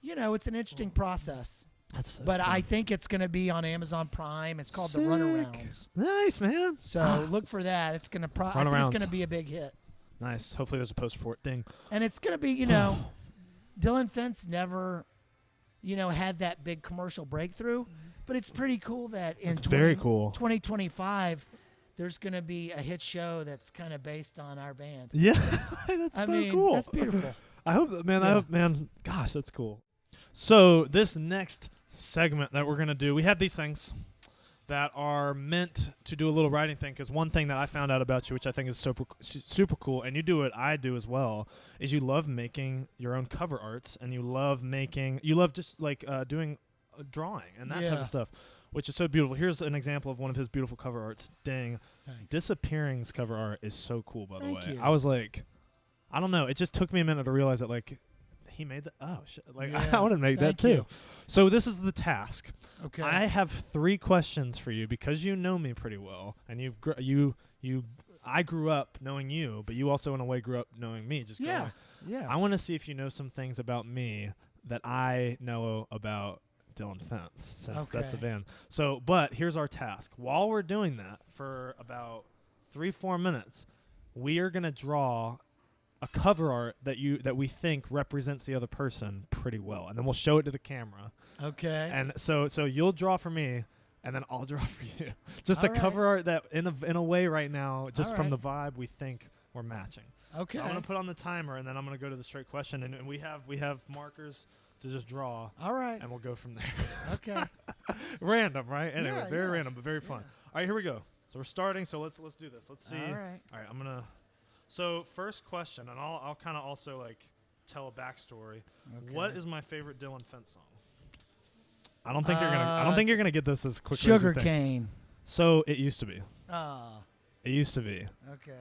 it's an interesting process. That's so but cool. I think it's going to be on Amazon Prime. It's called The Runarounds. Nice, man. So look for that. It's going to I think it's going to be a big hit. Nice. Hopefully there's a poster for it. Ding. And it's going to be, Dillon Fence never, had that big commercial breakthrough, but it's pretty cool that in 2025 there's going to be a hit show that's kind of based on our band. Yeah. That's cool. That's beautiful. I hope, man, gosh, that's cool. So this next segment that we're going to do, we have these things that are meant to do a little writing thing, because one thing that I found out about you, which I think is super cool, and you do what I do as well, is you love making your own cover arts, and you love just like doing drawing and that type of stuff, which is so beautiful. Here's an example of one of his beautiful cover arts. Dang. Thanks. Disappearing's cover art is so cool, by the way. Thank you. I was like, I don't know. It just took me a minute to realize that, like, he made that. Oh, shit. Like, I want to make that too. You. So this is the task. Okay. I have 3 questions for you, because you know me pretty well, and I grew up knowing you, but you also in a way grew up knowing me. Just growing. Yeah. I want to see if you know some things about me that I know about Dillon Fence, since that's the band. So, but here's our task. While we're doing that for about 3-4 minutes, we are gonna draw a cover art that we think represents the other person pretty well, and then we'll show it to the camera. Okay. And so you'll draw for me, and then I'll draw for you. Just a cover art that, in a way, right now, just from the vibe, we think we're matching. Okay. So I'm gonna put on the timer, and then I'm gonna go to the straight question, and we have markers to just draw. All right. And we'll go from there. Okay. Random, right? Anyway, very random, but very fun. Yeah. All right, here we go. So we're starting. So let's do this. Let's see. All right. I'm gonna. So first question, and I'll kind of also like tell a backstory. Okay. What is my favorite Dillon Fence song? I don't think you're gonna get this as quickly. Sugar as you think. cane. So it used to be. Ah. It used to be. Okay.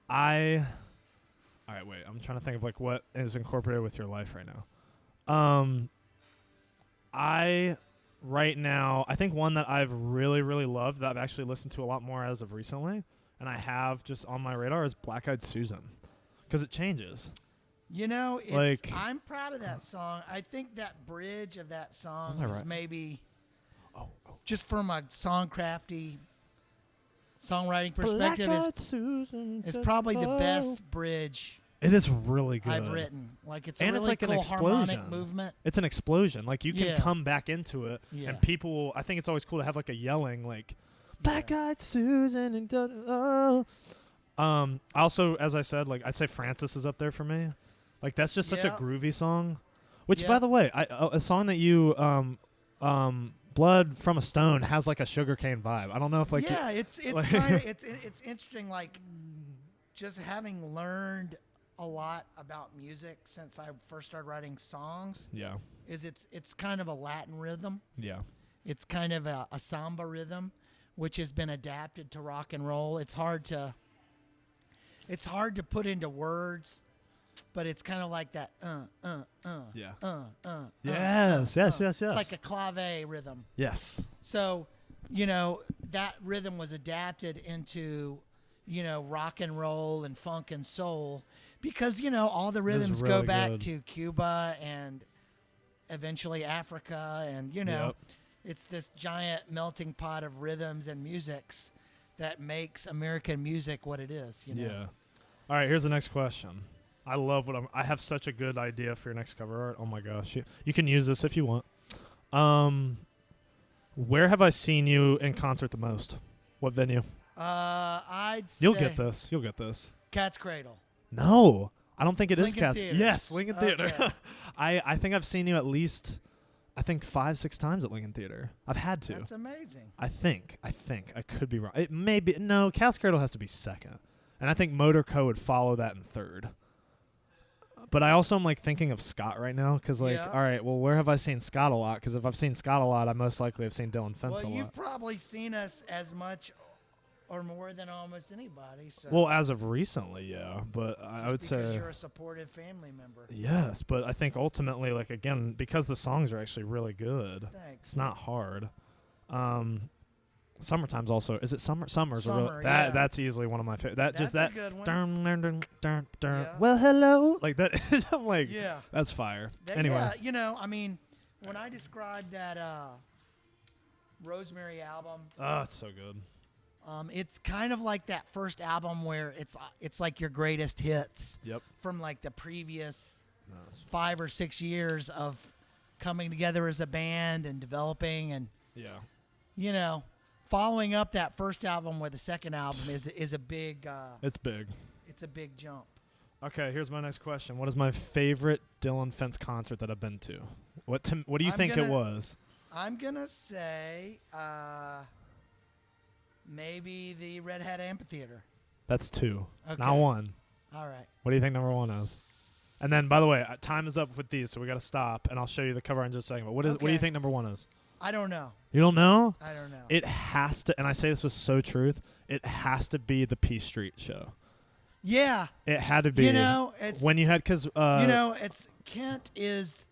All right, wait. I'm trying to think of like what is incorporated with your life right now. Right now, I think one that I've really, really loved that I've actually listened to a lot more as of recently, and I have just on my radar is Black Eyed Susan, because it changes. You know, I'm proud of that song. I think that bridge of that song is maybe just from a songwriting perspective is probably the best bridge. It is really good. I've written. Like it's and a really it's like cool an explosion. harmonic movement. It's an explosion. Like you can come back into it, and people will, I think it's always cool to have like a yelling like Black Eyed Susan and also, as I said, like I'd say Francis is up there for me. Like that's just such a groovy song. Which, by the way, a song that you Blood from a Stone has like a sugarcane vibe. I don't know if like it's like kind of it's interesting. Like just having learned a lot about music since I first started writing songs. Yeah, it's kind of a Latin rhythm. Yeah, it's kind of a samba rhythm, which has been adapted to rock and roll. It's hard to put into words. But it's kind of like that, Yes. It's like a clave rhythm. Yes. So, that rhythm was adapted into, rock and roll and funk and soul because, all the rhythms go back to Cuba and eventually Africa. And, it's this giant melting pot of rhythms and musics that makes American music what it is, Yeah. All right, here's the next question. I love I have such a good idea for your next cover art. Oh my gosh. You can use this if you want. Where have I seen you in concert the most? What venue? I'd say You'll get this. Cat's Cradle. No. I don't think it Lincoln is Cat's. Theater. Yes, Lincoln Theater. I think I've seen you at least 5-6 times at Lincoln Theater. I've had to. That's amazing. I think. I could be wrong. It may be. No, Cat's Cradle has to be second. And I think Motor Co. would follow that in third. But I also am like thinking of Scott right now because all right, well, where have I seen Scott a lot? Because if I've seen Scott a lot, I most likely have seen Dillon Fence a lot. Well, you've probably seen us as much or more than almost anybody. So. Well, as of recently, yeah. But I would say because you're a supportive family member. Yes, but I think ultimately, like again, because the songs are actually really good. Thanks. It's not hard. Summertime's also. Is it summer? Summer's Summer, that's easily one of my favorite. That's just that. A good one. Dun, well, hello. Like that. I'm like, yeah, that's fire. Anyway, I mean, when I described that Rosemary album, it's so good. It's kind of like that first album where it's like your greatest hits. Yep. From like the previous 5 or 6 years of coming together as a band and developing and following up that first album with the second album is a big. It's big. It's a big jump. Okay, here's my next question. What is my favorite Dillon Fence concert that I've been to? What do you think it was? I'm gonna say maybe the Red Hat Amphitheater. That's 2, okay. Not 1. All right. What do you think number 1 is? And then, by the way, time is up with these, so we got to stop, and I'll show you the cover in just a second. But what do you think number 1 is? I don't know. You don't know? I don't know. It has to, and I say this with so truth, it has to be the P Street show. Yeah. It had to be. It's when you had, because it's Kent is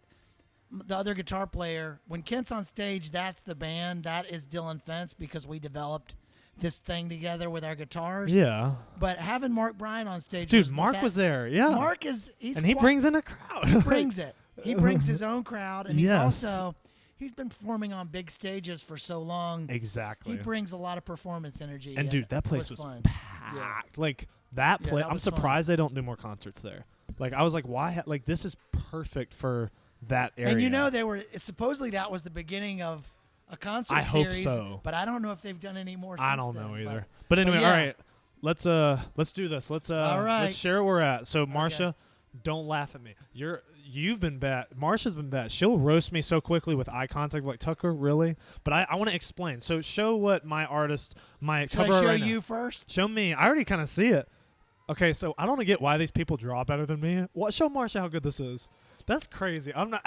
the other guitar player. When Kent's on stage, that's the band. That is Dillon Fence because we developed this thing together with our guitars. Yeah. But having Mark Bryan on stage, dude, Mark was there. Yeah. Mark he brings in a crowd. He brings it. He brings his own crowd, and he's also he's been performing on big stages for so long. Exactly. He brings a lot of performance energy. And dude, that place was fun. packed. Yeah. Like that place, I'm was surprised they don't do more concerts there. Like I was like, why? Like this is perfect for that area. And you know, they were supposedly that was the beginning of a concert series. I hope so. But I don't know if they've done any more. I don't since know then, either. But anyway, yeah. all right. Let's do this. Let's all right. let's share where we're at. So Marsha, don't laugh at me. You've been bad. Marsha's been bad. She'll roast me so quickly with eye contact, like Tucker, really. But I want to explain. So show what my artist, my Should cover I show right you now. first? Show me. I already kind of see it. Okay, so I don't get why these people draw better than me. What? Show Marsha how good this is. That's crazy. I'm not.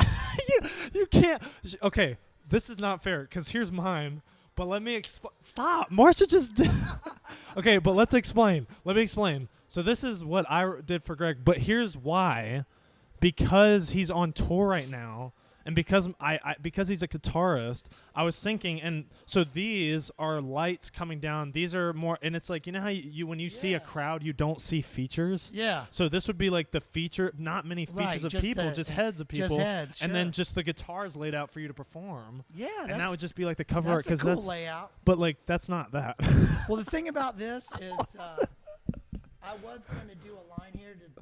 you can't. Okay, this is not fair because here's mine. But let me stop. Marsha just did. Okay, but let's explain. Let me explain. So this is what I did for Greg, but here's why. Because he's on tour right now, and because because he's a guitarist, I was thinking, and so these are lights coming down. These are more, and it's like, you know how you when you see a crowd, you don't see features. Yeah. So this would be like the feature, not many features of people, just heads of people, just heads, and then just the guitars laid out for you to perform. Yeah, and that would just be like the cover art, that's a because cool layout. But like that's not that. Well, the thing about this is, I was going to do a line here to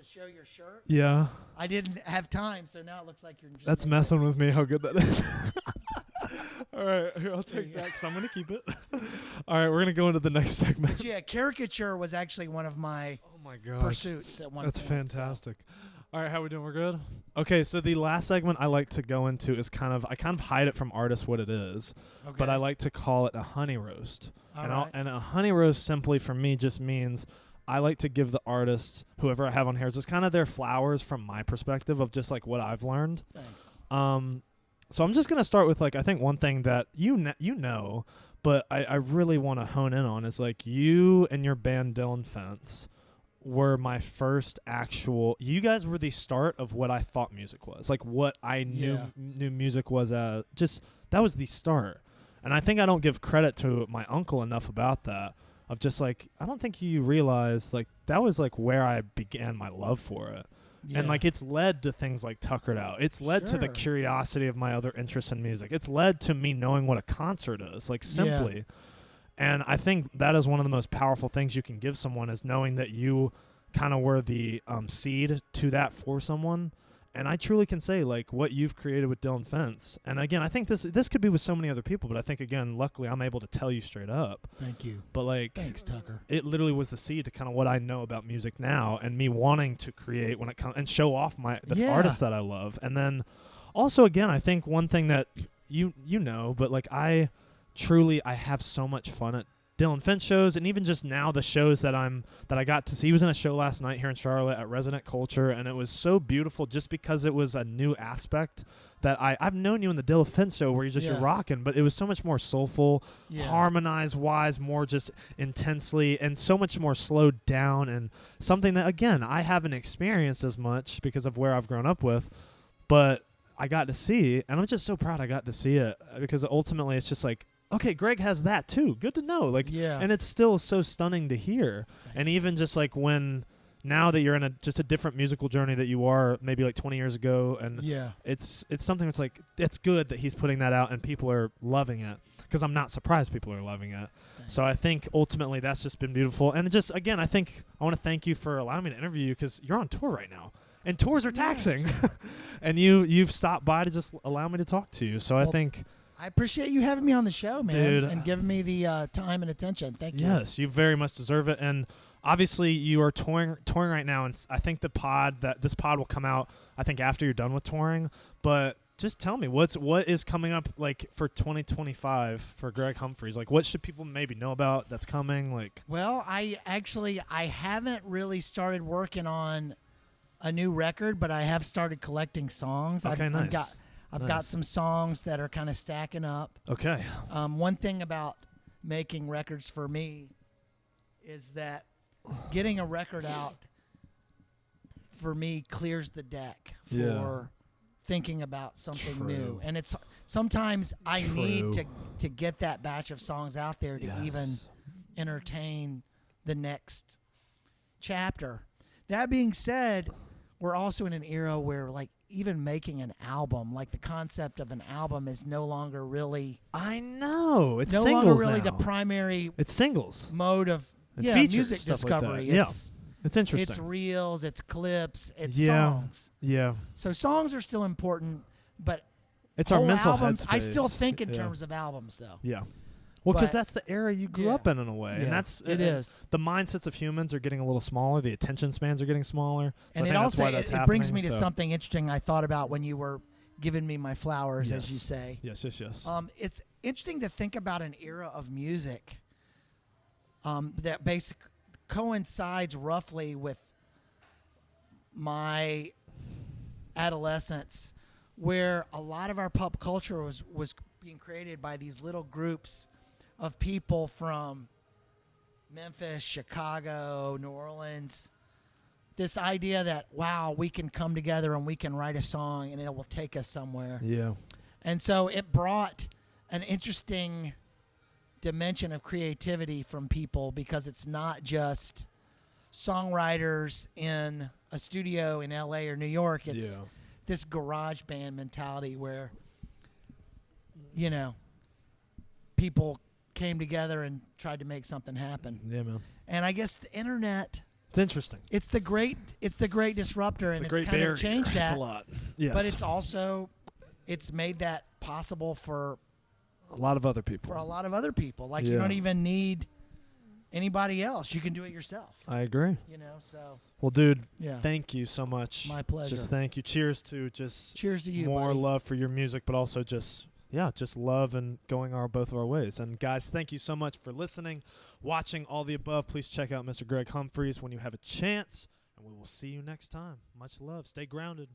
show your shirt. Yeah. I didn't have time, so now it looks like you're just. That's messing with me. How good that is. All right, here, I'll take that because I'm gonna keep it. All right, we're gonna go into the next segment. But yeah, caricature was actually one of my pursuits at one That's point. fantastic. All right, how we doing? We're good. Okay, so the last segment I like to go into is I kind of hide it from artists what it is, but I like to call it a honey roast. And a honey roast simply for me just means I like to give the artists, whoever I have on here, is just kind of their flowers from my perspective of just like what I've learned. Thanks. So I'm just gonna start with like I think one thing that you know, but I really want to hone in on is like you and your band Dillon Fence were my first actual. You guys were the start of what I thought music was, like what I knew music was. Just that was the start, and I think I don't give credit to my uncle enough about that. Of just like, I don't think you realize like that was like where I began my love for it. Yeah. And like it's led to things like Tukr'D Out. It's led to the curiosity of my other interests in music. It's led to me knowing what a concert is, like simply. Yeah. And I think that is one of the most powerful things you can give someone is knowing that you kind of were the seed to that for someone. And I truly can say, like, what you've created with Dillon Fence. And, again, I think this could be with so many other people, but I think, again, luckily I'm able to tell you straight up. Thank you. But, like, thanks, Tucker. It literally was the seed to kind of what I know about music now and me wanting to create when it comes and show off the artists that I love. And then also, again, I think one thing that you know, but, like, I have so much fun at Dillon Fence shows, and even just now the shows that I got to see. He was in a show last night here in Charlotte at Resident Culture, and it was so beautiful just because it was a new aspect that I've known you in the Dillon Fence show where you're rocking, but it was so much more soulful, harmonized wise, more just intensely, and so much more slowed down, and something that again I haven't experienced as much because of where I've grown up with, but I got to see, and I'm just so proud I got to see it because ultimately it's just like, okay, Greg has that too. Good to know. Like, and it's still so stunning to hear. Thanks. And even just like now that you're in just a different musical journey that you are maybe like 20 years ago, and it's something that's like, it's good that he's putting that out and people are loving it because I'm not surprised people are loving it. Thanks. So I think ultimately that's just been beautiful. And just, again, I think I want to thank you for allowing me to interview you because you're on tour right now. And tours are taxing. And you've stopped by to just allow me to talk to you. So I think I appreciate you having me on the show, man, dude, and giving me the time and attention. Thank you. Yes, you very much deserve it. And obviously, you are touring right now, and I think this pod will come out, I think, after you're done with touring. But just tell me what is coming up like for 2025 for Greg Humphreys. Like, what should people maybe know about that's coming? Like, well, I haven't really started working on a new record, but I have started collecting songs. Okay, nice. I've got some songs that are kind of stacking up. Okay. One thing about making records for me is that getting a record out for me clears the deck for thinking about something new. And it's sometimes I need to get that batch of songs out there to even entertain the next chapter. That being said, we're also in an era where like even making an album, like the concept of an album is no longer really. I know it's no singles longer really now. the primary. It's singles Mode of and features, music stuff discovery. Like that. It's, it's interesting. It's reels, it's clips, it's Yeah. songs. Yeah. So songs are still important, but It's our mental albums, I headspace. still think in Yeah. terms of albums, though. Yeah. Well, because But- that's the era you grew Yeah. up in a way, Yeah, and that's it is. The mindsets of humans are getting a little smaller. The attention spans are getting smaller. So And I it think also that's why that's it brings me happening, to so- something interesting I thought about when you were giving me my flowers, Yes. as you say. Yes. It's interesting to think about an era of music that basically coincides roughly with my adolescence, where a lot of our pop culture was being created by these little groups of people from Memphis, Chicago, New Orleans. This idea that, wow, we can come together and we can write a song and it will take us somewhere. Yeah. And so it brought an interesting dimension of creativity from people, because it's not just songwriters in a studio in LA or New York. It's this garage band mentality where, you know, people came together and tried to make something happen. Yeah, man. And I guess the internet, It's interesting. it's the great disruptor, and It's a it's great kind barrier. of changed that. It's a lot. Yes. But it's made that possible for a lot of other people. a lot of other people. Like you don't even need anybody else. You can do it yourself. I agree. You know, so Well, dude, yeah. thank you so much. My pleasure. Just thank you. Cheers to you, more buddy. love for your music, but also just love and going both of our ways. And guys, thank you so much for listening, watching, all the above. Please check out Mr. Greg Humphreys when you have a chance, and we will see you next time. Much love. Stay grounded.